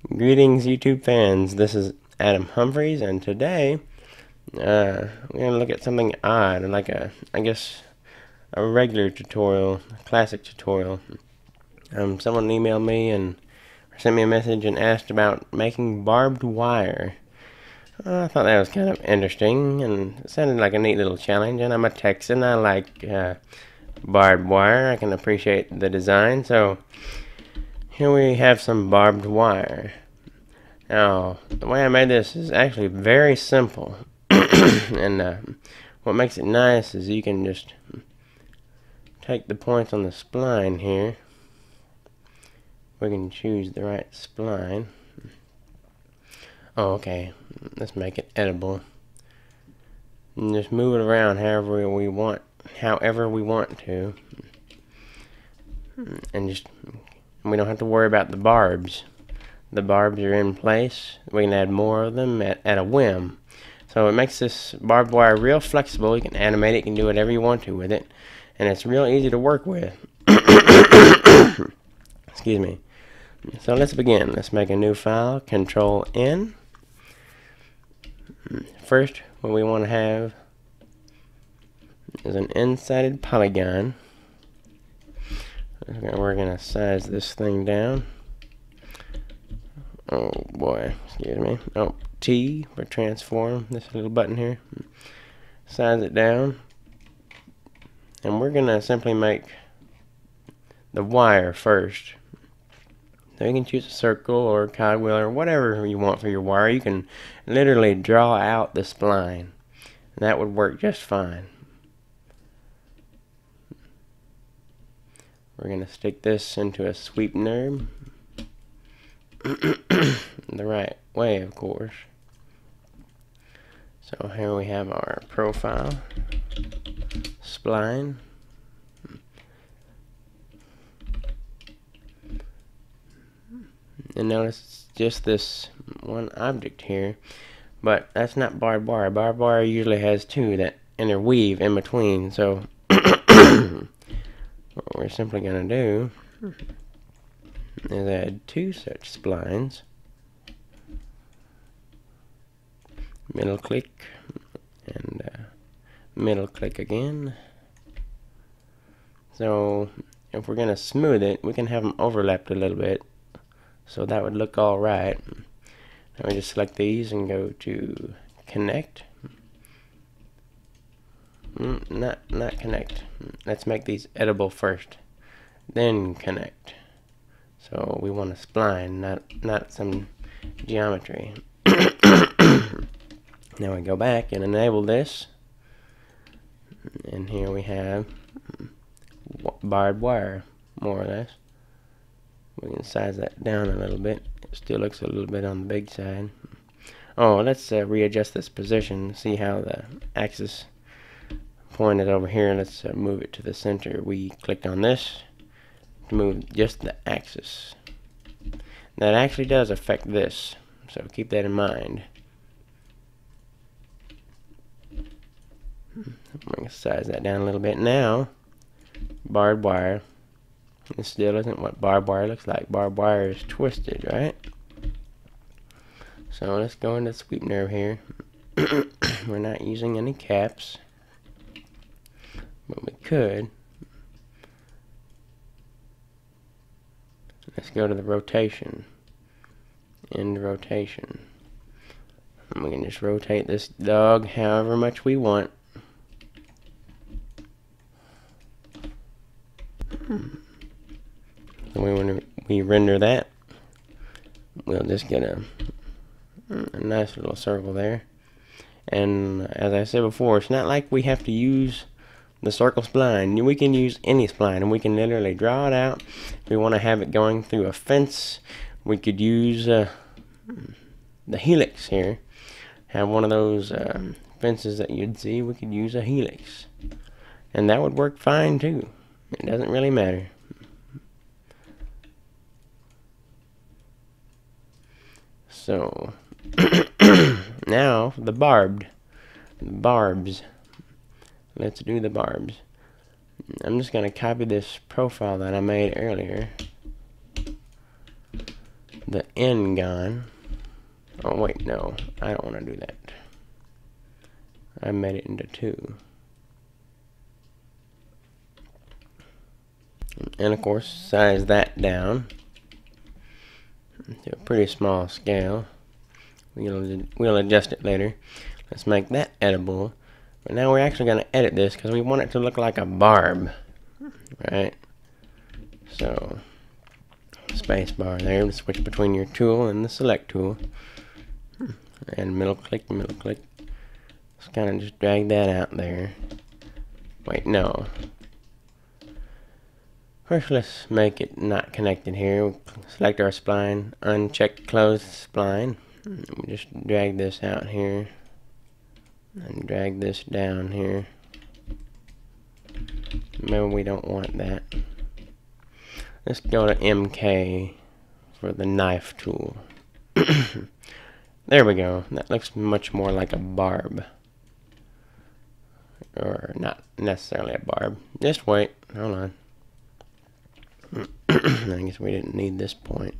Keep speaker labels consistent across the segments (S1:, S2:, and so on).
S1: Greetings, YouTube fans. This is Adam Humphreys, and today we're gonna look at something odd, like I guess, a regular tutorial, a classic tutorial. Someone emailed me and sent me a message and asked about making barbed wire. I thought that was kind of interesting, and it sounded like a neat little challenge. And I'm a Texan. I like barbed wire. I can appreciate the design. So here we have some barbed wire. Now, the way I made this is actually very simple, and what makes it nice is you can just take the points on the spline here. We can choose the right spline. Oh, okay. Let's make it edible. And just move it around however we want to. And we don't have to worry about the barbs. The barbs are in place. We can add more of them at a whim. So it makes this barbed wire real flexible. You can animate it, you can do whatever you want to with it. And it's real easy to work with. Excuse me. So let's begin. Let's make a new file. Control N. First, what we want to have is an n-sided polygon. We're going to size this thing down. Oh boy, excuse me. Oh, T for transform, this little button here. Size it down. And we're going to simply make the wire first. So you can choose a circle or a cogwheel or whatever you want for your wire. You can literally draw out the spline. And that would work just fine. We're going to stick this into a sweetener. The right way, of course. So here we have our profile spline. And notice it's just this one object here, but that's not barbed wire. Barbed wire usually has two that interweave in between. So what we're simply going to do is add two such splines. Middle click and middle click again. So if we're going to smooth it, we can have them overlapped a little bit, so that would look all right. Now we just select these and go to connect. Not connect. Let's make these edible first, then connect. So we want a spline, not some geometry. Now we go back and enable this, and here we have barbed wire, more or less. We can size that down a little bit. It still looks a little bit on the big side. Oh, let's readjust this position. See how the axis point is over here. Let's move it to the center. We clicked on this to move just the axis. That actually does affect this, so keep that in mind. I'm going to size that down a little bit. Now, barbed wire. This still isn't what barbed wire looks like. Barbed wire is twisted, right? So let's go into sweep nerve here. We're not using any caps, but we could. Let's go to the rotation. End rotation. And we can just rotate this dog however much we want. So when we render that, we'll just get a nice little circle there. And as I said before, it's not like we have to use the circle spline. We can use any spline, and we can literally draw it out. If we want to have it going through a fence, we could use the helix here. Have one of those fences that you'd see. We could use a helix, and that would work fine too. It doesn't really matter. So now the barbs. Let's do the barbs. I'm just going to copy this profile that I made earlier. the end gun. Oh wait, no, I don't want to do that. I made it into 2. And of course, size that down to a pretty small scale. We'll adjust it later. Let's make that edible. But now we're actually going to edit this because we want it to look like a barb, right? So, space bar there to switch between your tool and the select tool. And middle click, middle click. Let's kind of just drag that out there. Wait, no. First, let's make it not connected here. We'll select our spline, uncheck close spline. Just drag this out here. And drag this down here. Maybe we don't want that. Let's go to MK for the knife tool. There we go. That looks much more like a barb. Or not necessarily a barb. Just wait. Hold on. I guess we didn't need this point.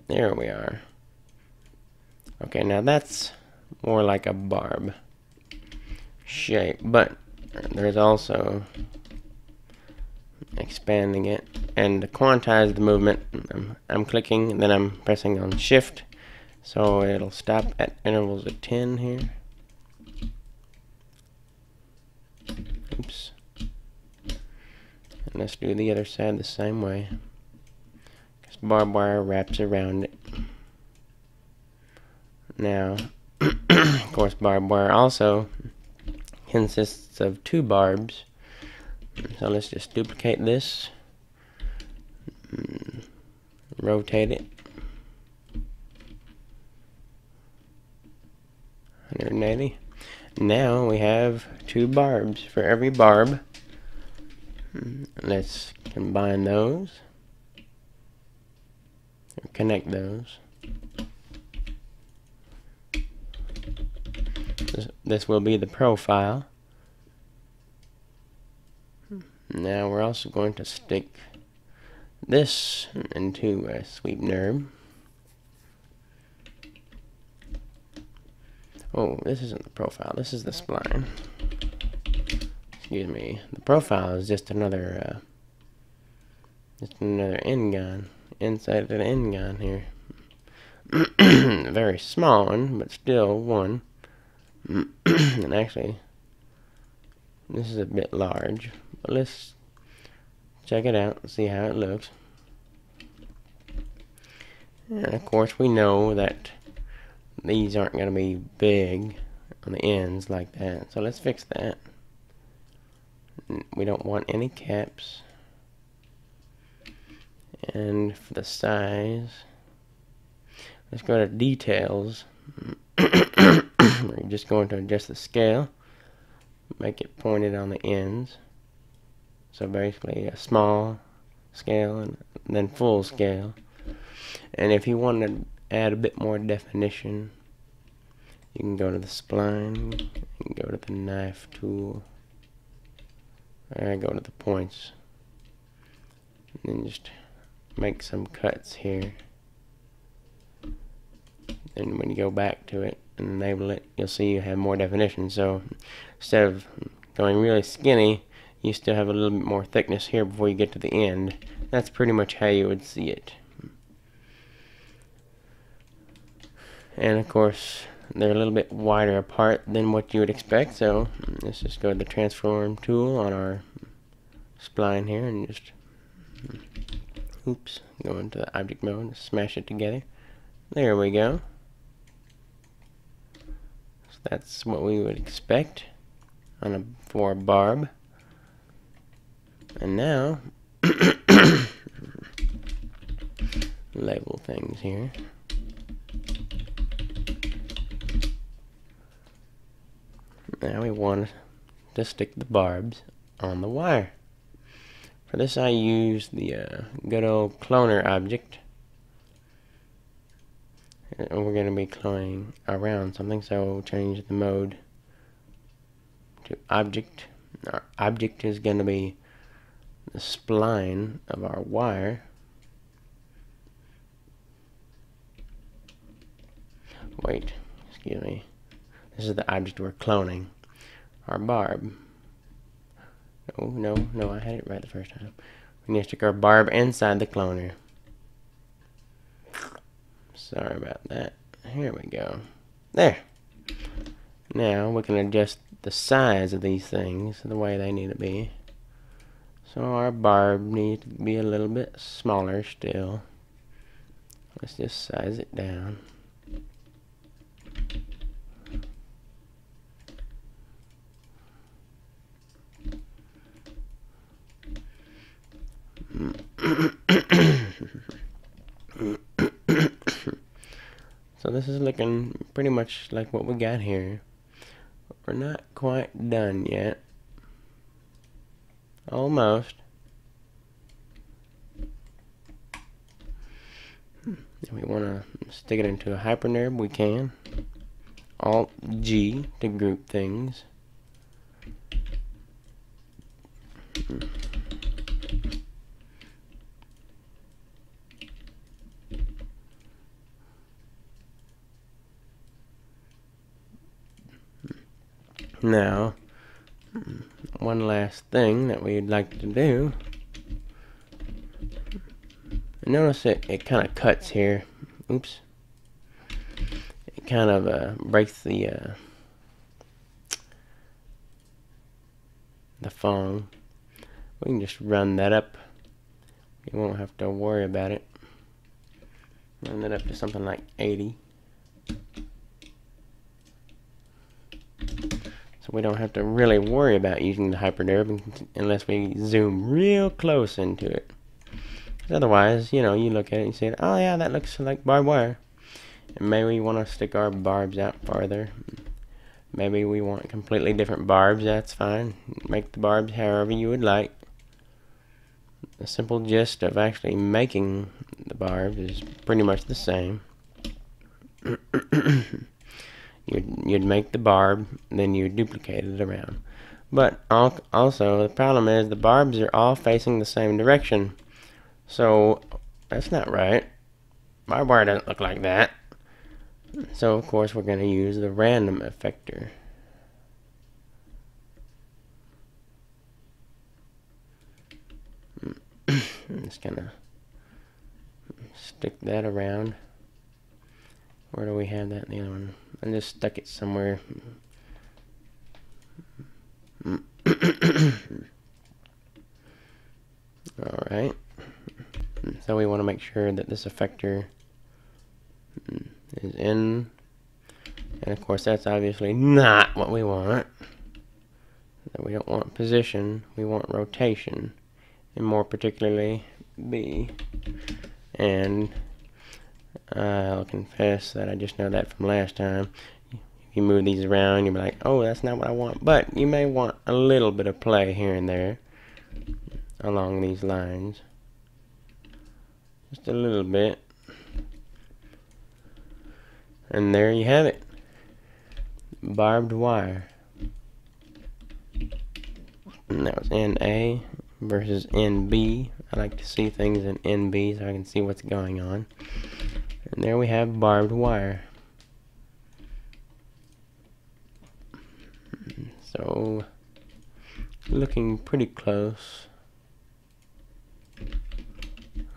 S1: There we are. Okay, now that's more like a barb shape, but there's also expanding it. And to quantize the movement, I'm clicking, and then I'm pressing on Shift, so it'll stop at intervals of 10 here. Oops. And let's do the other side the same way, because barbed wire wraps around it. Now, of course, barbed wire also consists of 2 barbs. So let's just duplicate this, rotate it 180. Now we have 2 barbs for every barb. Let's combine those, or connect those. This will be the profile. Now we're also going to stick this into a sweep nerve. Oh, this isn't the profile, this is the spline. Excuse me. The profile is just another end gun inside of the end gun here. A very small one, but still one. And actually, this is a bit large, but let's check it out and see how it looks. And of course, we know that these aren't going to be big on the ends like that, so let's fix that. We don't want any caps. And for the size, let's go to details. We're just going to adjust the scale, make it pointed on the ends. So basically a small scale and then full scale. And if you want to add a bit more definition, you can go to the spline, you can go to the knife tool, I go to the points, and then just make some cuts here. And when you go back to it and enable it, you'll see you have more definition. So instead of going really skinny, you still have a little bit more thickness here before you get to the end. That's pretty much how you would see it. And of course, they're a little bit wider apart than what you would expect. So let's just go to the transform tool on our spline here and just, oops, go into the object mode and smash it together. There we go. So that's what we would expect for a barb. And now, label things here. Now we want to stick the barbs on the wire. For this I use the good old cloner object. And we're going to be cloning around something, so we'll change the mode to object. Our object is going to be the spline of our wire. wait, excuse me. This is the object we're cloning. Our barb. Oh, no, I had it right the first time. We need to stick our barb inside the cloner. Sorry about that. Here we go. There. Now we can adjust the size of these things the way they need to be. So our barb needs to be a little bit smaller still. Let's just size it down. So this is looking pretty much like what we got here. We're not quite done yet. Almost. If we want to stick it into a hypernerb, we can. Alt G to group things. Now, one last thing that we'd like to do. Notice it kind of cuts here. Oops. It kind of breaks the phone. We can just run that up. You won't have to worry about it. Run that up to something like 80. So we don't have to really worry about using the hypernerb unless we zoom real close into it. Otherwise, you know, you look at it and say, oh yeah, that looks like barbed wire. And maybe we want to stick our barbs out farther. Maybe we want completely different barbs. That's fine. Make the barbs however you would like. The simple gist of actually making the barbs is pretty much the same. You'd make the barb, then you duplicate it around. But also, the problem is the barbs are all facing the same direction. So, that's not right. Barbed wire doesn't look like that. So, of course, we're going to use the random effector. Just kind of stick that around. Where do we have that in the other one? I just stuck it somewhere. Alright. So we want to make sure that this effector is in. And of course that's obviously not what we want. We don't want position, we want rotation. And more particularly B. And I'll confess that I just know that from last time. If you move these around, you'll be like, oh, that's not what I want. But you may want a little bit of play here and there along these lines. Just a little bit. And there you have it. Barbed wire. And that was NA versus NB. I like to see things in NB so I can see what's going on. And there we have barbed wire. So, looking pretty close.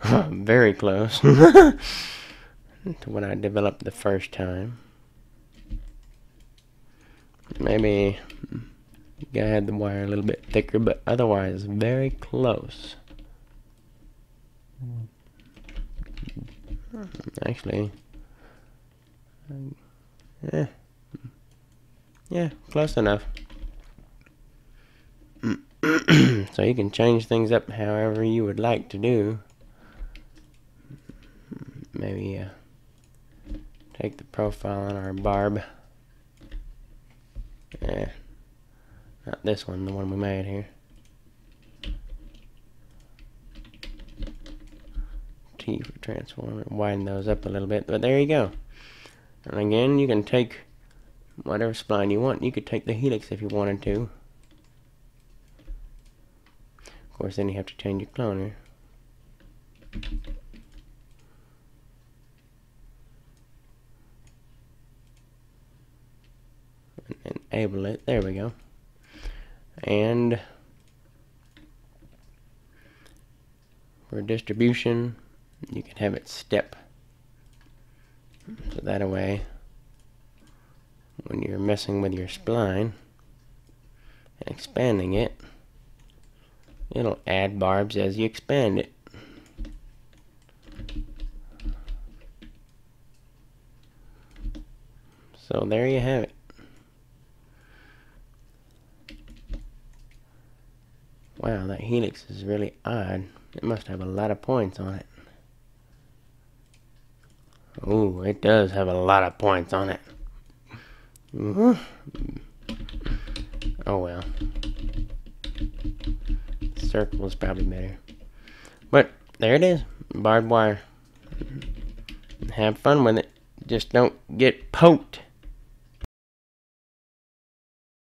S1: Very close to what I developed the first time. Maybe gotta have the wire a little bit thicker, but otherwise very close. Actually, yeah, close enough. So you can change things up however you would like to do. Maybe take the profile on our barb. Not this one, the one we made here. T for transform, widen those up a little bit, but there you go. And again, you can take whatever spline you want. You could take the helix if you wanted to. Of course, then you have to change your cloner. enable it. There we go. And for distribution, you can have it step. So that way, when you're messing with your spline and expanding it, it'll add barbs as you expand it. So there you have it. Wow, that helix is really odd. It must have a lot of points on it. Ooh, it does have a lot of points on it. Oh well. Circle is probably better. But there it is. Barbed wire. Have fun with it. Just don't get poked.